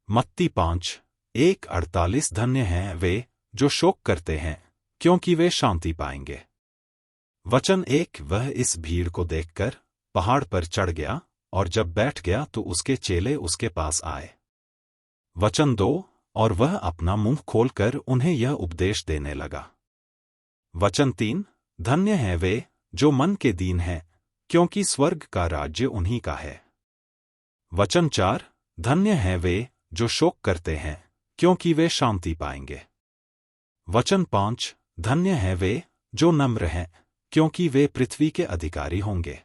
मत्ती 5:1-48 धन्य हैं वे जो शोक करते हैं, क्योंकि वे शांति पाएंगे। वचन 1 वह इस भीड़ को देखकर पहाड़ पर चढ़ गया, और जब बैठ गया तो उसके चेले उसके पास आए। वचन 2 और वह अपना मुंह खोलकर उन्हें यह उपदेश देने लगा। वचन 3 धन्य हैं वे जो मन के दीन हैं, क्योंकि स्वर्ग का राज्य उन्हीं का है। वचन 4 धन्य हैं वे जो शोक करते हैं, क्योंकि वे शांति पाएंगे। वचन 5 धन्य हैं वे जो नम्र हैं, क्योंकि वे पृथ्वी के अधिकारी होंगे।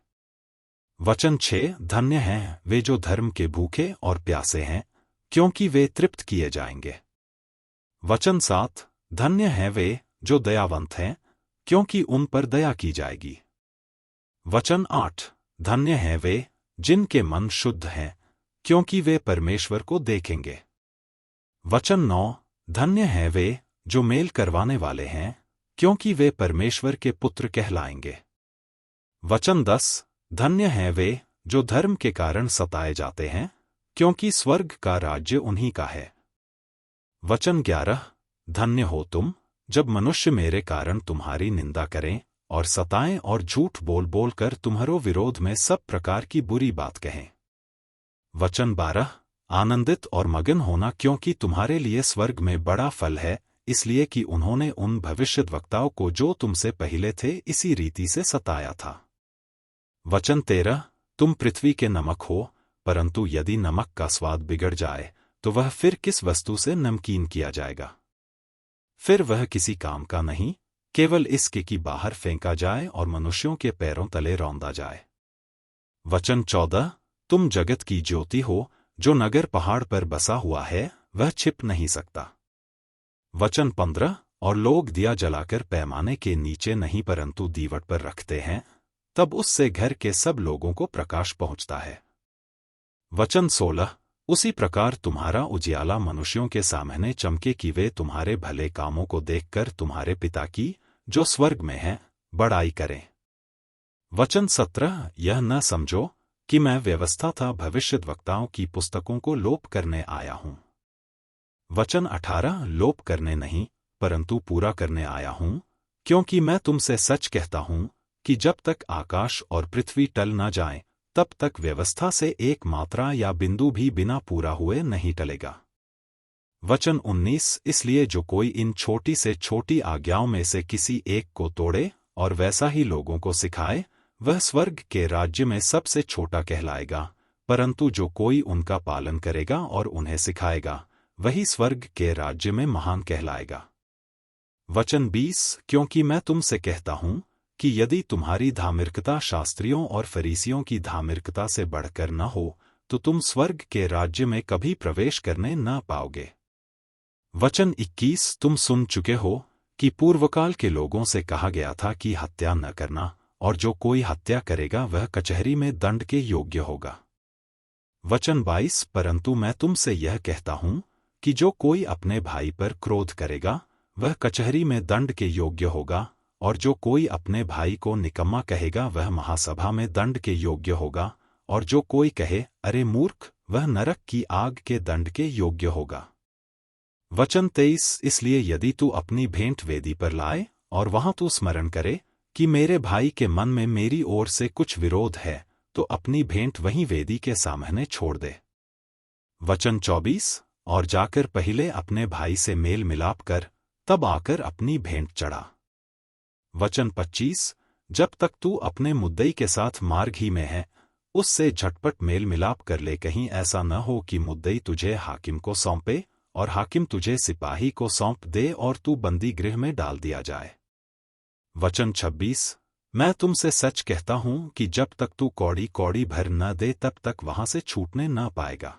वचन 6 धन्य हैं वे जो धर्म के भूखे और प्यासे हैं, क्योंकि वे तृप्त किए जाएंगे। वचन 7 धन्य हैं वे जो दयावंत हैं, क्योंकि उन पर दया की जाएगी। वचन 8 धन्य हैं वे जिनके मन शुद्ध हैं, क्योंकि वे परमेश्वर को देखेंगे। वचन 9 धन्य हैं वे जो मेल करवाने वाले हैं, क्योंकि वे परमेश्वर के पुत्र कहलाएंगे। वचन 10 धन्य हैं वे जो धर्म के कारण सताए जाते हैं, क्योंकि स्वर्ग का राज्य उन्हीं का है। वचन 11 धन्य हो तुम जब मनुष्य मेरे कारण तुम्हारी निंदा करें और सताएं और झूठ बोल बोल कर तुम्हारो विरोध में सब प्रकार की बुरी बात कहें। वचन 12 आनंदित और मगन होना, क्योंकि तुम्हारे लिए स्वर्ग में बड़ा फल है, इसलिए कि उन्होंने उन भविष्यद्वक्ताओं को जो तुमसे पहले थे इसी रीति से सताया था। वचन 13 तुम पृथ्वी के नमक हो, परंतु यदि नमक का स्वाद बिगड़ जाए तो वह फिर किस वस्तु से नमकीन किया जाएगा? फिर वह किसी काम का नहीं, केवल इसके कि बाहर फेंका जाए और मनुष्यों के पैरों तले रौंदा जाए। वचन 14 तुम जगत की ज्योति हो, जो नगर पहाड़ पर बसा हुआ है वह छिप नहीं सकता। वचन 15 और लोग दिया जलाकर पैमाने के नीचे नहीं परंतु दीवट पर रखते हैं, तब उससे घर के सब लोगों को प्रकाश पहुंचता है। वचन 16 उसी प्रकार तुम्हारा उजियाला मनुष्यों के सामने चमके कि वे तुम्हारे भले कामों को देखकर तुम्हारे पिता की जो स्वर्ग में है बड़ाई करें। वचन 17 यह न समझो कि मैं व्यवस्था था भविष्यद्वक्ताओं की पुस्तकों को लोप करने आया हूं। वचन 18 लोप करने नहीं परंतु पूरा करने आया हूं, क्योंकि मैं तुमसे सच कहता हूं कि जब तक आकाश और पृथ्वी टल न जाएं, तब तक व्यवस्था से एक मात्रा या बिंदु भी बिना पूरा हुए नहीं टलेगा। वचन 19 इसलिए जो कोई इन छोटी से छोटी आज्ञाओं में से किसी एक को तोड़े और वैसा ही लोगों को सिखाए, वह स्वर्ग के राज्य में सबसे छोटा कहलाएगा, परंतु जो कोई उनका पालन करेगा और उन्हें सिखाएगा, वही स्वर्ग के राज्य में महान कहलाएगा। वचन 20 क्योंकि मैं तुमसे कहता हूं कि यदि तुम्हारी धार्मिकता शास्त्रियों और फरीसियों की धार्मिकता से बढ़कर न हो, तो तुम स्वर्ग के राज्य में कभी प्रवेश करने न पाओगे। वचन 21 तुम सुन चुके हो कि पूर्वकाल के लोगों से कहा गया था कि हत्या न करना, और जो कोई हत्या करेगा वह कचहरी में दंड के योग्य होगा। वचन 22 परंतु मैं तुमसे यह कहता हूं कि जो कोई अपने भाई पर क्रोध करेगा वह कचहरी में दंड के योग्य होगा, और जो कोई अपने भाई को निकम्मा कहेगा वह महासभा में दंड के योग्य होगा, और जो कोई कहे अरे मूर्ख वह नरक की आग के दंड के योग्य होगा। वचन 23 इसलिए यदि तू अपनी भेंट वेदी पर लाए और वहां तू स्मरण करे कि मेरे भाई के मन में मेरी ओर से कुछ विरोध है, तो अपनी भेंट वहीं वेदी के सामने छोड़ दे। वचन 24 और जाकर पहले अपने भाई से मेल मिलाप कर, तब आकर अपनी भेंट चढ़ा। वचन 25 जब तक तू अपने मुद्दई के साथ मार्ग ही में है, उससे झटपट मेल मिलाप कर ले, कहीं ऐसा न हो कि मुद्दई तुझे हाकिम को सौंपे और हाकिम तुझे सिपाही को सौंप दे और तू बंदी गृह में डाल दिया जाए। वचन 26 मैं तुमसे सच कहता हूं कि जब तक तू कौड़ी कौड़ी भर न दे तब तक वहां से छूटने न पाएगा।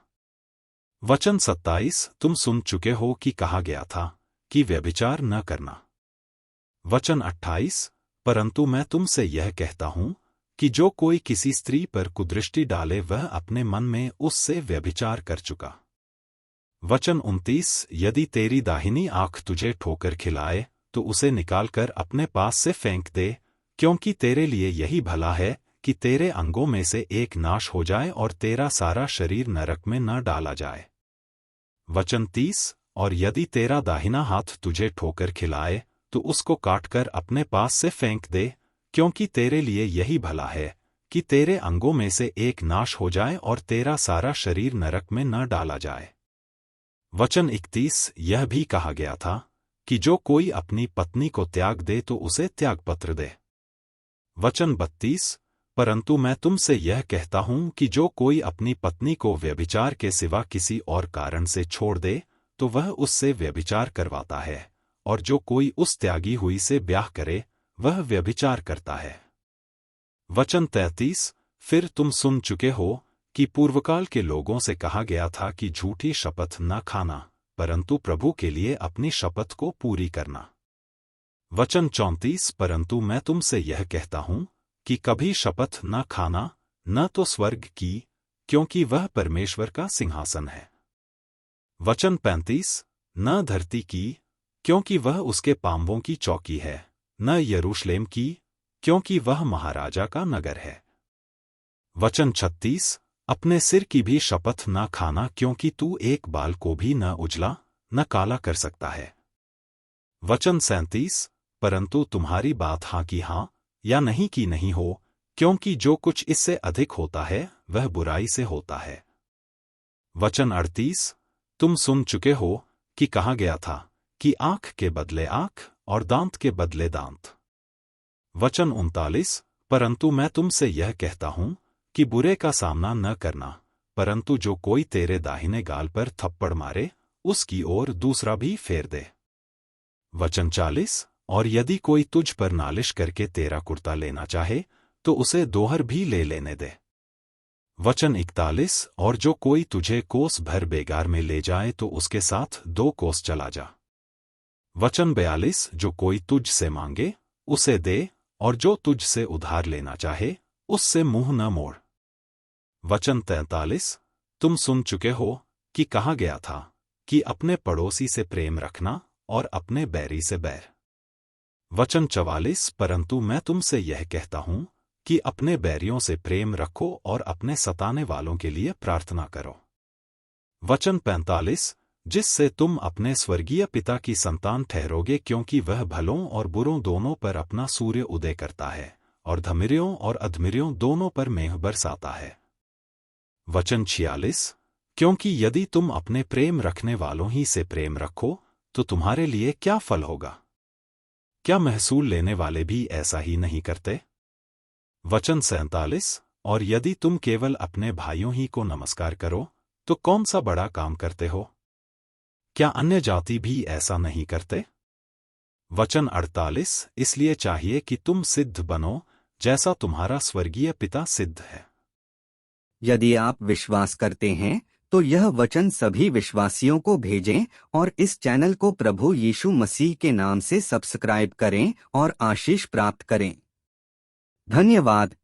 वचन 27 तुम सुन चुके हो कि कहा गया था कि व्यभिचार न करना। वचन 28 परंतु मैं तुमसे यह कहता हूं कि जो कोई किसी स्त्री पर कुदृष्टि डाले वह अपने मन में उससे व्यभिचार कर चुका। वचन 29 यदि तेरी दाहिनी आंख तुझे ठोकर खिलाए तो उसे निकालकर अपने पास से फेंक दे, क्योंकि तेरे लिए यही भला है कि तेरे अंगों में से एक नाश हो जाए और तेरा सारा शरीर नरक में न डाला जाए। वचन 30, और यदि तेरा दाहिना हाथ तुझे ठोकर खिलाए तो उसको काटकर अपने पास से फेंक दे, क्योंकि तेरे लिए यही भला है कि तेरे अंगों में से एक नाश हो जाए और तेरा सारा शरीर नरक में न डाला जाए। वचन 31, यह भी कहा गया था कि जो कोई अपनी पत्नी को त्याग दे तो उसे त्यागपत्र दे। वचन 32, परंतु मैं तुमसे यह कहता हूं कि जो कोई अपनी पत्नी को व्यभिचार के सिवा किसी और कारण से छोड़ दे तो वह उससे व्यभिचार करवाता है, और जो कोई उस त्यागी हुई से ब्याह करे वह व्यभिचार करता है। वचन 33, फिर तुम सुन चुके हो कि पूर्वकाल के लोगों से कहा गया था कि झूठी शपथ न खाना, परंतु प्रभु के लिए अपनी शपथ को पूरी करना। वचन 34, परंतु मैं तुमसे यह कहता हूं कि कभी शपथ न खाना, न तो स्वर्ग की, क्योंकि वह परमेश्वर का सिंहासन है। वचन 35, न धरती की, क्योंकि वह उसके पांवों की चौकी है, न यरूशलेम की, क्योंकि वह महाराजा का नगर है। वचन 36, अपने सिर की भी शपथ न खाना, क्योंकि तू एक बाल को भी न उजला न काला कर सकता है। वचन 37, परंतु तुम्हारी बात हाँ की हाँ या नहीं की नहीं हो, क्योंकि जो कुछ इससे अधिक होता है वह बुराई से होता है। वचन 38, तुम सुन चुके हो कि कहा गया था कि आंख के बदले आंख और दांत के बदले दांत। वचन 39, परंतु मैं तुमसे यह कहता हूं कि बुरे का सामना न करना, परंतु जो कोई तेरे दाहिने गाल पर थप्पड़ मारे उसकी ओर दूसरा भी फेर दे। वचन 40, और यदि कोई तुझ पर नालिश करके तेरा कुर्ता लेना चाहे तो उसे दोहर भी ले लेने दे। वचन 41, और जो कोई तुझे कोस भर बेगार में ले जाए तो उसके साथ 2 कोस चला जा। वचन 42, जो कोई तुझ से मांगे उसे दे, और जो तुझ से उधार लेना चाहे उससे मुंह न मोड़। वचन 43, तुम सुन चुके हो कि कहा गया था कि अपने पड़ोसी से प्रेम रखना और अपने बैरी से बैर। वचन 44, परंतु मैं तुमसे यह कहता हूं कि अपने बैरियों से प्रेम रखो और अपने सताने वालों के लिए प्रार्थना करो। वचन 45, जिससे तुम अपने स्वर्गीय पिता की संतान ठहरोगे, क्योंकि वह भलों और बुरों दोनों पर अपना सूर्य उदय करता है और धर्मियों और अधर्मियों दोनों पर मेघ बरसाता है। वचन 46, क्योंकि यदि तुम अपने प्रेम रखने वालों ही से प्रेम रखो तो तुम्हारे लिए क्या फल होगा? क्या महसूल लेने वाले भी ऐसा ही नहीं करते? वचन 47, और यदि तुम केवल अपने भाइयों ही को नमस्कार करो तो कौन सा बड़ा काम करते हो? क्या अन्य जाति भी ऐसा नहीं करते? वचन 48, इसलिए चाहिए कि तुम सिद्ध बनो जैसा तुम्हारा स्वर्गीय पिता सिद्ध है। यदि आप विश्वास करते हैं तो यह वचन सभी विश्वासियों को भेजें और इस चैनल को प्रभु यीशु मसीह के नाम से सब्सक्राइब करें और आशीष प्राप्त करें। धन्यवाद।